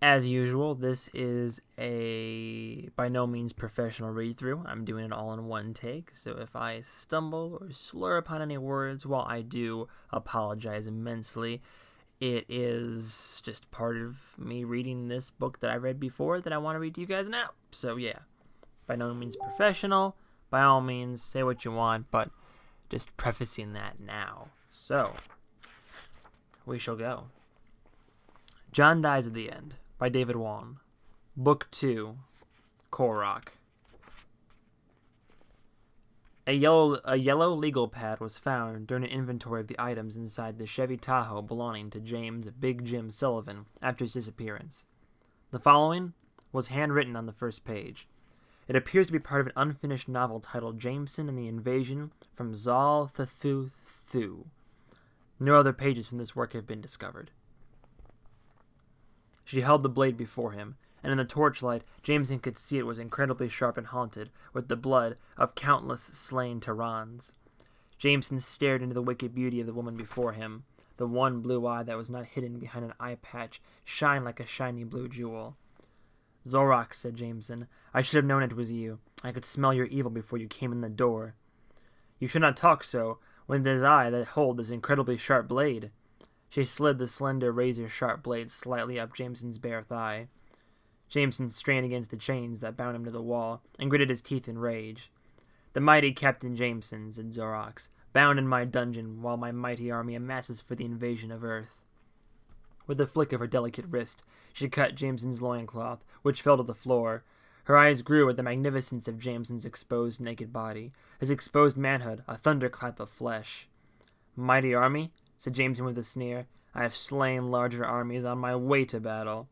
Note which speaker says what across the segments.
Speaker 1: As usual, this is a by no means professional read-through. I'm doing it all in one take, so if I stumble or slur upon any words while I do apologize immensely, it is just part of me reading this book that I read before that I want to read to you guys now. So yeah, by no means professional. By all means, say what you want, but just prefacing that now. So, we shall go. John Dies at the End by David Wan. Book 2, Korok. A yellow legal pad was found during an inventory of the items inside the Chevy Tahoe belonging to James Big Jim Sullivan after his disappearance. The following was handwritten on the first page. It appears to be part of an unfinished novel titled Jameson and the Invasion from Zal Thathu Thu. No other pages from this work have been discovered. She held the blade before him, and in the torchlight, Jameson could see it was incredibly sharp and haunted with the blood of countless slain Terrans. Jameson stared into the wicked beauty of the woman before him. The one blue eye that was not hidden behind an eye patch shined like a shiny blue jewel. "Zorak," said Jameson, "I should have known it was you. I could smell your evil before you came in the door." "You should not talk so, when it is I that hold this incredibly sharp blade." She slid the slender razor-sharp blade slightly up Jameson's bare thigh. Jameson strained against the chains that bound him to the wall, and gritted his teeth in rage. "The mighty Captain Jameson," said Zorax, "bound in my dungeon while my mighty army amasses for the invasion of Earth." With a flick of her delicate wrist, she cut Jameson's loincloth, which fell to the floor. Her eyes grew at the magnificence of Jameson's exposed naked body, his exposed manhood a thunderclap of flesh. "Mighty army?" said Jameson with a sneer. "I have slain larger armies on my way to battle."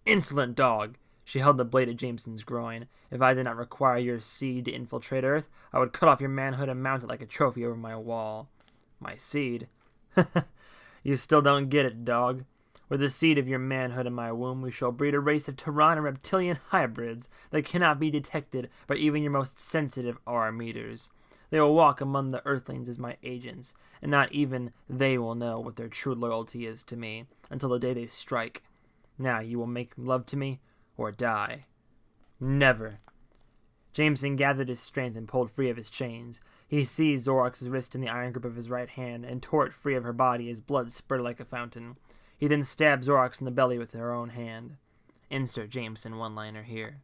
Speaker 1: "Insolent dog!" She held the blade at Jameson's groin. "If I did not require your seed to infiltrate Earth, I would cut off your manhood and mount it like a trophy over my wall." "My seed?" "You still don't get it, dog. With the seed of your manhood in my womb, we shall breed a race of Terran and reptilian hybrids that cannot be detected by even your most sensitive R meters. They will walk among the Earthlings as my agents, and not even they will know what their true loyalty is to me until the day they strike. Now you will make love to me, or die." "Never." Jameson gathered his strength and pulled free of his chains. He seized Zorax's wrist in the iron grip of his right hand and tore it free of her body as blood spurted like a fountain. He then stabbed Zorax in the belly with her own hand. Insert Jameson one-liner here.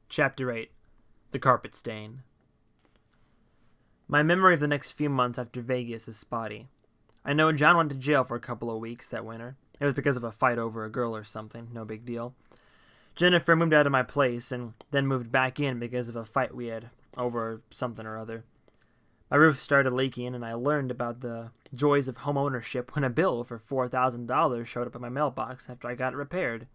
Speaker 1: Chapter 8. The Carpet Stain. My memory of the next few months after Vegas is spotty. I know John went to jail for a couple of weeks that winter. It was because of a fight over a girl or something, no big deal. Jennifer moved out of my place and then moved back in because of a fight we had over something or other. My roof started leaking, and I learned about the joys of home ownership when a bill for $4,000 showed up in my mailbox after I got it repaired.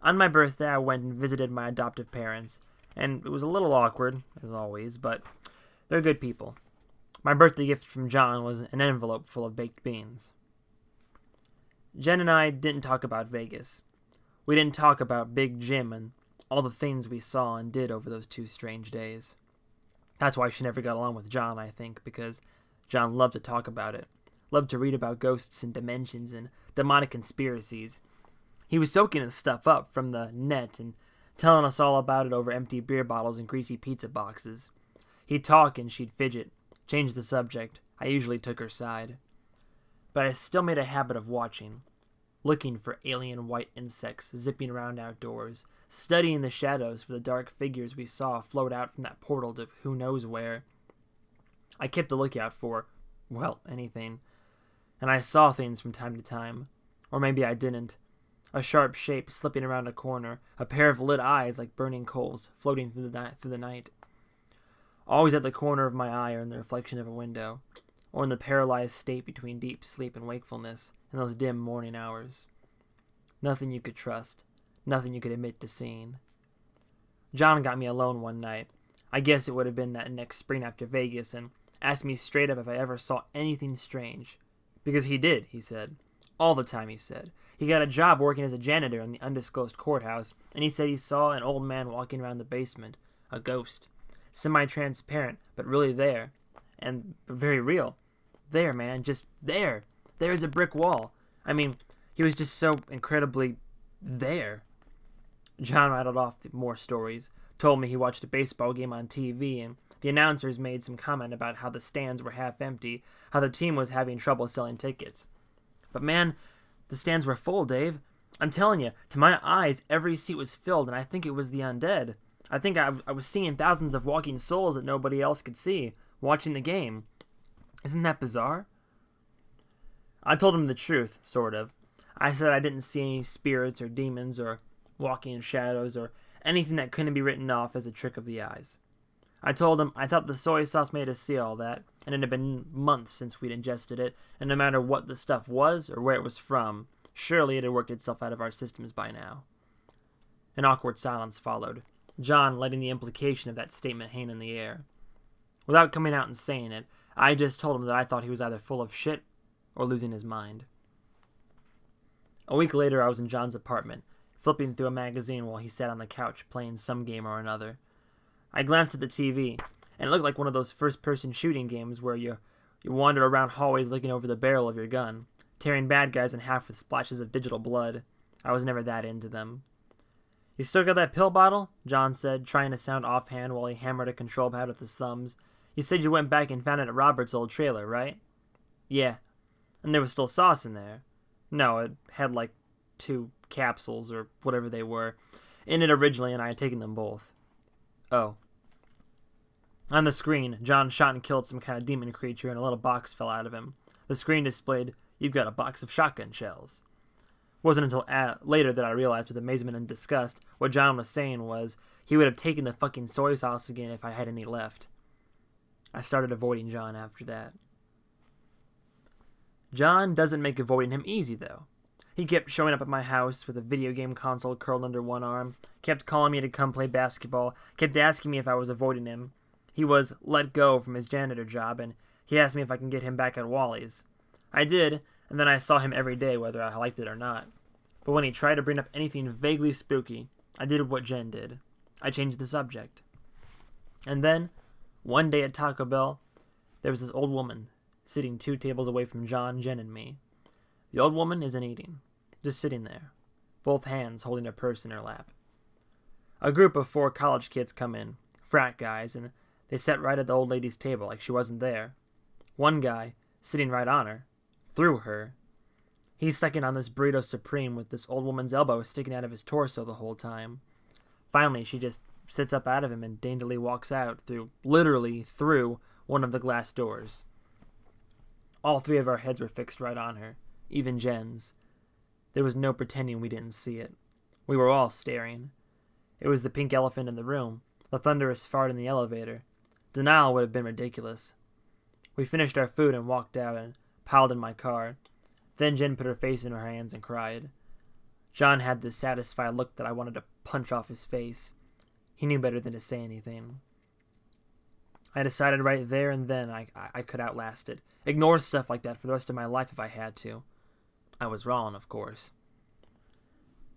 Speaker 1: On my birthday, I went and visited my adoptive parents, and it was a little awkward, as always, but they're good people. My birthday gift from John was an envelope full of baked beans. Jen and I didn't talk about Vegas. We didn't talk about Big Jim and all the things we saw and did over those 2 strange days. That's why she never got along with John, I think, because John loved to talk about it, loved to read about ghosts and dimensions and demonic conspiracies. He was soaking his stuff up from the net and telling us all about it over empty beer bottles and greasy pizza boxes. He'd talk and she'd fidget, change the subject. I usually took her side. But I still made a habit of watching, looking for alien white insects zipping around outdoors, studying the shadows for the dark figures we saw float out from that portal to who knows where. I kept a lookout for, well, anything. And I saw things from time to time. Or maybe I didn't. A sharp shape slipping around a corner, a pair of lit eyes like burning coals floating through the night. Always at the corner of my eye or in the reflection of a window, or in the paralyzed state between deep sleep and wakefulness in those dim morning hours. Nothing you could trust, nothing you could admit to seeing. John got me alone one night. I guess it would have been that next spring after Vegas, and asked me straight up if I ever saw anything strange. Because he did, he said. All the time, he said. He got a job working as a janitor in the undisclosed courthouse, and he said he saw an old man walking around the basement. A ghost. Semi-transparent, but really there. And very real. There, man, just there. There's a brick wall. I mean, He was just so incredibly there. John rattled off more stories, told me he watched a baseball game on TV, and the announcers made some comment about how the stands were half empty, how the team was having trouble selling tickets. But man, the stands were full, Dave. I'm telling you, to my eyes, every seat was filled, and I think it was the undead. I think I was seeing thousands of walking souls that nobody else could see, watching the game. Isn't that bizarre? I told him the truth, sort of. I said I didn't see any spirits or demons or walking in shadows or anything that couldn't be written off as a trick of the eyes. I told him I thought the soy sauce made us see all that, and it had been months since we'd ingested it, and no matter what the stuff was or where it was from, surely it had worked itself out of our systems by now. An awkward silence followed, John letting the implication of that statement hang in the air. Without coming out and saying it, I just told him that I thought he was either full of shit or losing his mind. A week later, I was in John's apartment, flipping through a magazine while he sat on the couch playing some game or another. I glanced at the TV, and it looked like one of those first-person shooting games where you wander around hallways looking over the barrel of your gun, tearing bad guys in half with splashes of digital blood. I was never that into them. "You still got that pill bottle?" John said, trying to sound offhand while he hammered a control pad with his thumbs. "You said you went back and found it at Robert's old trailer, right?" "Yeah. And there was still sauce in there." "No, it had like 2 capsules, or whatever they were, in it originally, and I had taken them both." "Oh." On the screen, John shot and killed some kind of demon creature, and a little box fell out of him. The screen displayed, "You've got a box of shotgun shells." It wasn't until later that I realized with amazement and disgust what John was saying was he would have taken the fucking soy sauce again if I had any left. I started avoiding John after that. John doesn't make avoiding him easy, though. He kept showing up at my house with a video game console curled under one arm, kept calling me to come play basketball, kept asking me if I was avoiding him. He was let go from his janitor job, and he asked me if I can get him back at Wally's. I did, and then I saw him every day whether I liked it or not. But when he tried to bring up anything vaguely spooky, I did what Jen did. I changed the subject. And then, one day at Taco Bell, there was this old woman sitting 2 tables away from John, Jen, and me. The old woman isn't eating, just sitting there, both hands holding a purse in her lap. A group of 4 college kids come in, frat guys, and they sat right at the old lady's table like she wasn't there. One guy, sitting right on her, through her. He's sucking on this burrito supreme with this old woman's elbow sticking out of his torso the whole time. Finally, she just sits up out of him and daintily walks out literally through one of the glass doors. All 3 of our heads were fixed right on her, even Jen's. There was no pretending we didn't see it. We were all staring. It was the pink elephant in the room, the thunderous fart in the elevator. Denial would have been ridiculous. We finished our food and walked out and piled in my car. Then Jen put her face in her hands and cried. John had this satisfied look that I wanted to punch off his face. He knew better than to say anything. I decided right there and then I could outlast it. Ignore stuff like that for the rest of my life if I had to. I was wrong, of course.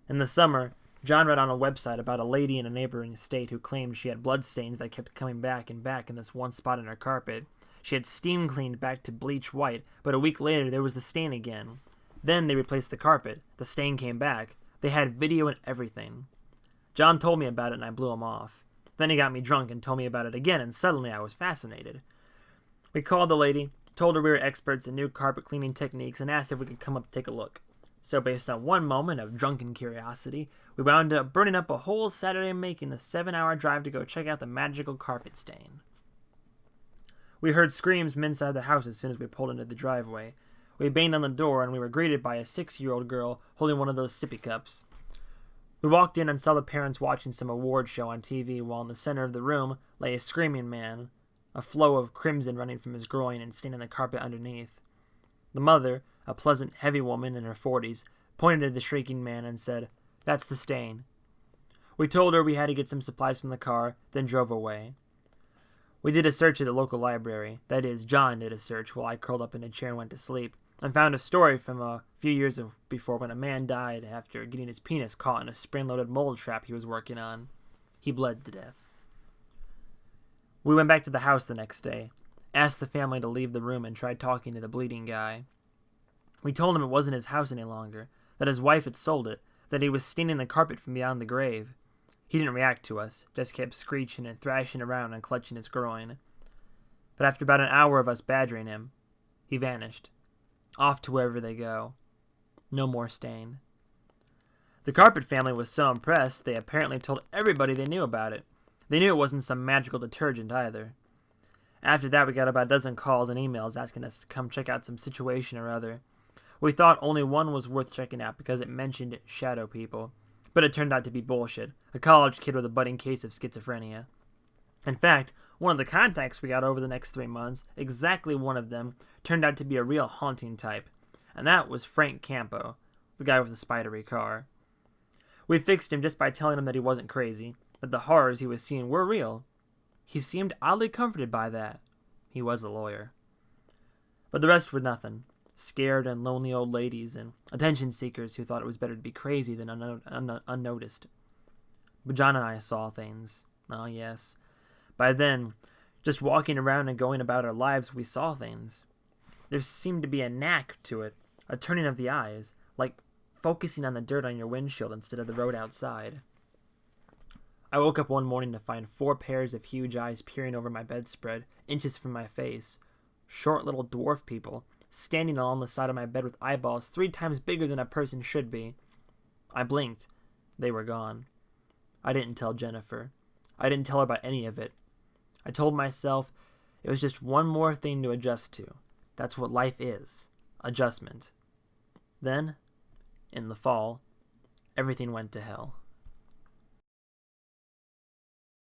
Speaker 1: In the summer, John read on a website about a lady in a neighboring state who claimed she had bloodstains that kept coming back and back in this one spot in her carpet. She had steam cleaned back to bleach white, but a week later there was the stain again. Then they replaced the carpet. The stain came back. They had video and everything. John told me about it and I blew him off. Then he got me drunk and told me about it again, and suddenly I was fascinated. We called the lady, told her we were experts in new carpet cleaning techniques, and asked if we could come up and take a look. So based on one moment of drunken curiosity, we wound up burning up a whole Saturday making the 7-hour drive to go check out the magical carpet stain. We heard screams from inside the house as soon as we pulled into the driveway. We banged on the door, and we were greeted by a 6-year-old girl holding one of those sippy cups. We walked in and saw the parents watching some award show on TV, while in the center of the room lay a screaming man, a flow of crimson running from his groin and staining the carpet underneath. The mother, a pleasant, heavy woman in her 40s, pointed at the shrieking man and said, "That's the stain." We told her we had to get some supplies from the car, then drove away. We did a search at the local library. That is, John did a search while I curled up in a chair and went to sleep, and found a story from a few years before when a man died after getting his penis caught in a spring-loaded mold trap he was working on. He bled to death. We went back to the house the next day, asked the family to leave the room, and tried talking to the bleeding guy. We told him it wasn't his house any longer, that his wife had sold it, that he was staining the carpet from beyond the grave. He didn't react to us, just kept screeching and thrashing around and clutching his groin. But after about an hour of us badgering him, he vanished. Off to wherever they go. No more stain. The Carpet family was so impressed, they apparently told everybody they knew about it. They knew it wasn't some magical detergent either. After that, we got about a dozen calls and emails asking us to come check out some situation or other. We thought only one was worth checking out because it mentioned shadow people, but it turned out to be bullshit, a college kid with a budding case of schizophrenia. In fact, one of the contacts we got over the next 3 months, exactly one of them, turned out to be a real haunting type, and that was Frank Campo, the guy with the spidery car. We fixed him just by telling him that he wasn't crazy, that the horrors he was seeing were real. He seemed oddly comforted by that. He was a lawyer. But the rest were nothing. Scared and lonely old ladies and attention seekers who thought it was better to be crazy than unnoticed. But John and I saw things. Oh, yes. By then, just walking around and going about our lives, we saw things. There seemed to be a knack to it, a turning of the eyes, like focusing on the dirt on your windshield instead of the road outside. I woke up one morning to find 4 pairs of huge eyes peering over my bedspread, inches from my face. Short little dwarf people, standing along the side of my bed with eyeballs 3 times bigger than a person should be. I blinked. They were gone. I didn't tell Jennifer. I didn't tell her about any of it. I told myself it was just one more thing to adjust to. That's what life is. Adjustment. Then, in the fall, everything went to hell.